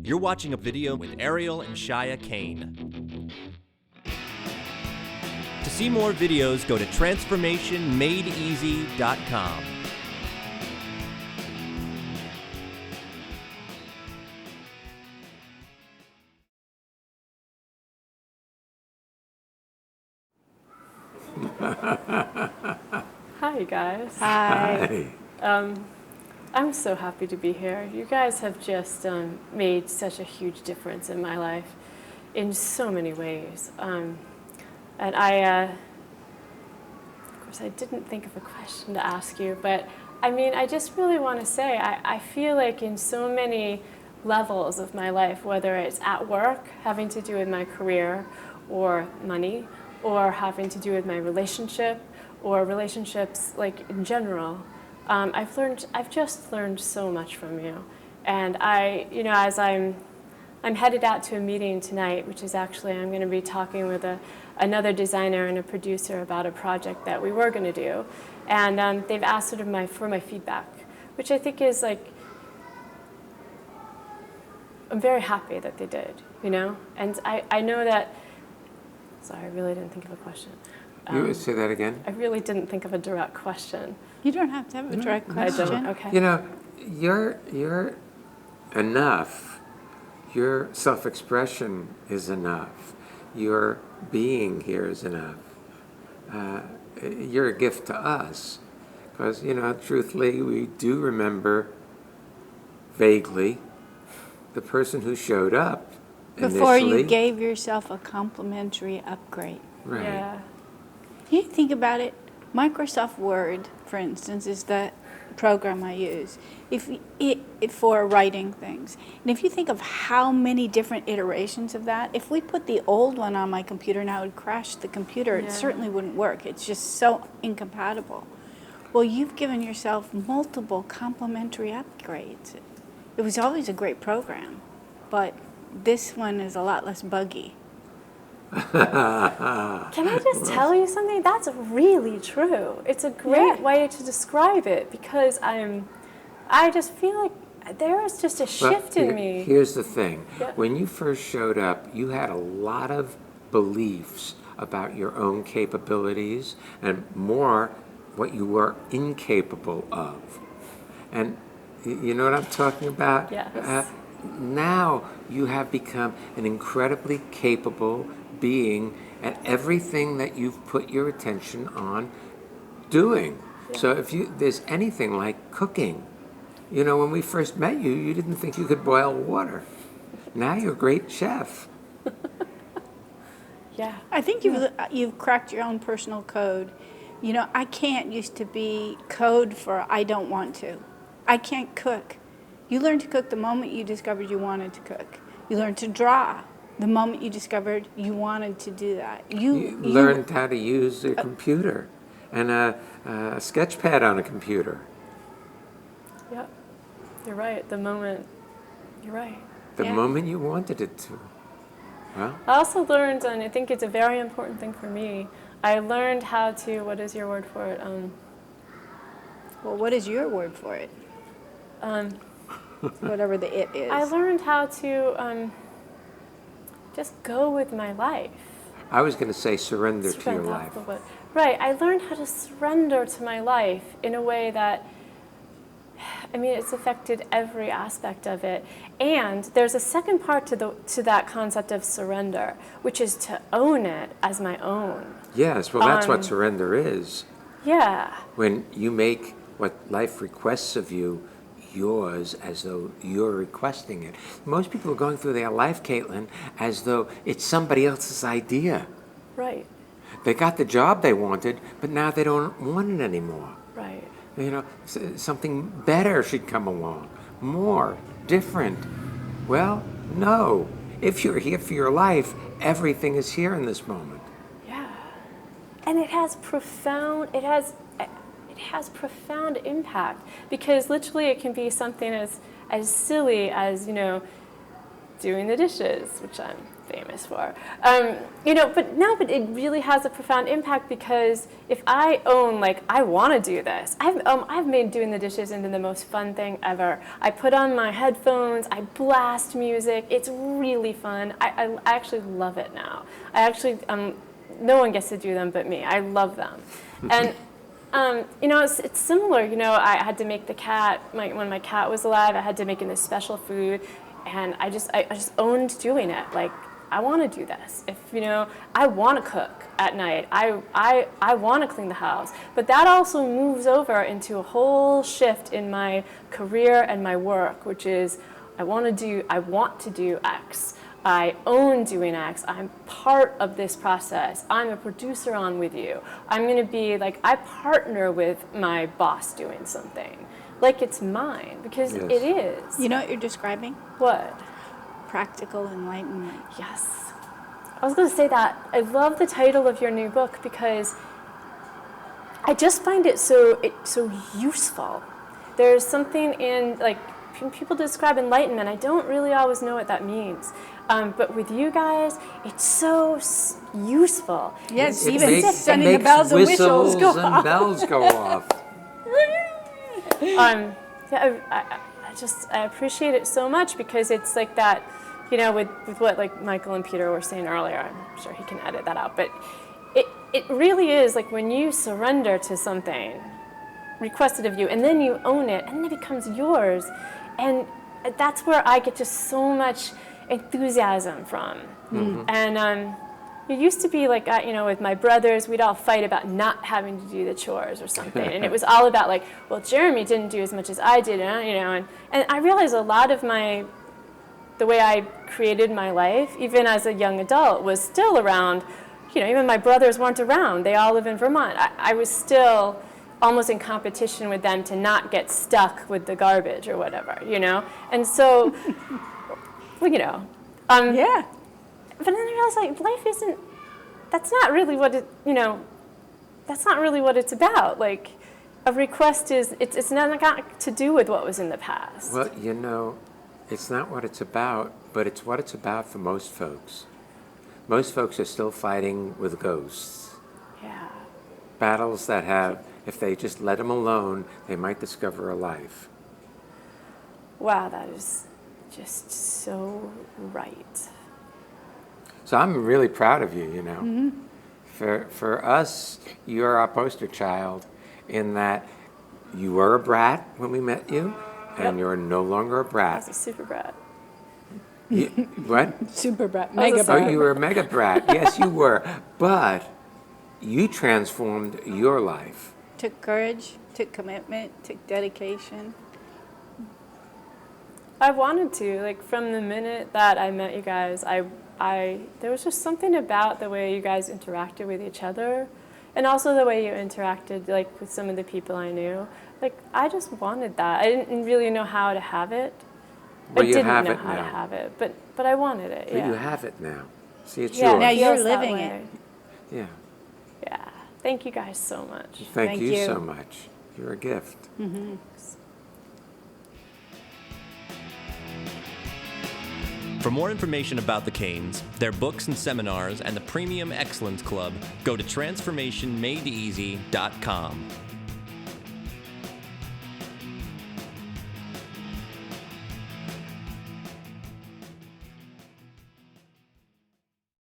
You're watching a video with Ariel and Shia Kane. To see more videos, go to transformationmadeeasy.com. Hi, guys. Hi. I'm so happy to be here. You guys have just made such a huge difference in my life in so many ways. And of course, I didn't think of a question to ask you, but I mean, I just really want to say, I feel like in so many levels of my life, whether it's at work, having to do with my career, or money, or having to do with my relationship, or relationships like in general, I've just learned so much from you. And as I'm headed out to a meeting tonight, which is actually, I'm going to be talking with another designer and a producer about a project that we were going to do. And they've asked sort of for my feedback, which I think is like, I'm very happy that they did, And I know that, sorry, I really didn't think of a question. You would say that again? I really didn't think of a direct question. You don't have to have a direct question. I don't, okay. You're enough. Your self-expression is enough. Your being here is enough. You're a gift to us. Because, truthfully, we do remember vaguely the person who showed up Before initially. you gave yourself a complimentary upgrade. Right. Yeah. You think about it, Microsoft Word, for instance, is the program I use for writing things. And if you think of how many different iterations of that, if we put the old one on my computer now, it would crash the computer. Yeah. It certainly wouldn't work. It's just so incompatible. Well, you've given yourself multiple complimentary upgrades. It was always a great program, but this one is a lot less buggy. Can I just tell you something? That's really true. It's a great way to describe it because I just feel like there is just a shift in me. Here's the thing. Yeah. When you first showed up, you had a lot of beliefs about your own capabilities and more what you were incapable of. And you know what I'm talking about? Yes. Now you have become an incredibly capable being at everything that you've put your attention on doing. Yeah. So if there's anything like cooking, when we first met you, you didn't think you could boil water. Now you're a great chef. Yeah. I think you've cracked your own personal code. I can't used to be code for I don't want to. I can't cook. You learned to cook the moment you discovered you wanted to cook. You learned to draw the moment you discovered you wanted to do that. You learned how to use a computer and a sketch pad on a computer. Yep. You're right. The moment You wanted it to. Well, I also learned, and I think it's a very important thing for me, I learned how to, what is your word for it? Well, what is your word for it? Whatever the it is. I learned how to just go with my life. I was going to say surrender to your life. Right. I learned how to surrender to my life in a way that, it's affected every aspect of it. And there's a second part to that concept of surrender, which is to own it as my own. Yes, well, that's what surrender is. Yeah. When you make what life requests of you yours as though you're requesting it. Most people are going through their life, Caitlin, as though it's somebody else's idea. Right. They got the job they wanted, but now they don't want it anymore. Right. Something better should come along. More, different. Well, no. If you're here for your life, everything is here in this moment. Yeah. And it has profound impact because literally it can be something as silly as, doing the dishes, which I'm famous for. But it really has a profound impact, because if I own, like, I want to do this. I've made doing the dishes into the most fun thing ever. I put on my headphones, I blast music. It's really fun. I actually love it now. I actually, no one gets to do them but me. I love them. And it's similar. I had to make the cat, when my cat was alive, I had to make him this special food, and I just owned doing it. Like, I want to do this. If, I want to cook at night. I want to clean the house. But that also moves over into a whole shift in my career and my work, which is I want to do X. I own doing X. I'm part of this process. I'm a producer on with you. I'm going to be like, I partner with my boss doing something. Like it's mine, because Yes. it is. You know what you're describing? What? Practical enlightenment. Yes. I was going to say that. I love the title of your new book, because I just find it so useful. There's something in, like, people describe enlightenment. I don't really always know what that means. But with you guys, it's so useful. Yes, It even makes- sending it the makes bells and whistles whistles go and off. bells go off. I appreciate it so much, because it's like that, with what like Michael and Peter were saying earlier. I'm sure he can edit that out, but it really is like when you surrender to something requested of you, and then you own it, and then it becomes yours, and that's where I get just so much enthusiasm from. And it used to be like, with my brothers, we'd all fight about not having to do the chores or something. And it was all about like, well, Jeremy didn't do as much as I did, and I realized a lot of the way I created my life, even as a young adult, was still around, even my brothers weren't around. They all live in Vermont. I was still almost in competition with them to not get stuck with the garbage or whatever, And so, Yeah. But then I realized, like, life isn't, that's not really what that's not really what it's about. Like, a request it's not got to do with what was in the past. Well, it's not what it's about, but it's what it's about for most folks. Most folks are still fighting with ghosts. Yeah. Battles that have, if they just let them alone, they might discover a life. Wow, that is just so right. So I'm really proud of you, For us, you're our poster child in that you were a brat when we met you, and Yep. you're no longer a I was brat. a super brat. What? Super brat, I was mega a Oh, brat. you were a mega brat. Yes, you were. But you transformed your life. Took courage, took commitment, took dedication. I wanted to, like, from the minute that I met you guys, there was just something about the way you guys interacted with each other, and also the way you interacted, like, with some of the people I knew. Like, I just wanted that. I didn't really know how to have it. Well, I you didn't have know it how to now. have it, but I wanted it. But Yeah. you have it now. See, it's Yeah, yours. Now it you're feels that living way. it. Yeah. Yeah. Thank you guys so much. Thank Thank you you. so much. You're a gift. For more information about the Canes, their books and seminars, and the Premium Excellence Club, go to transformationmadeeasy.com.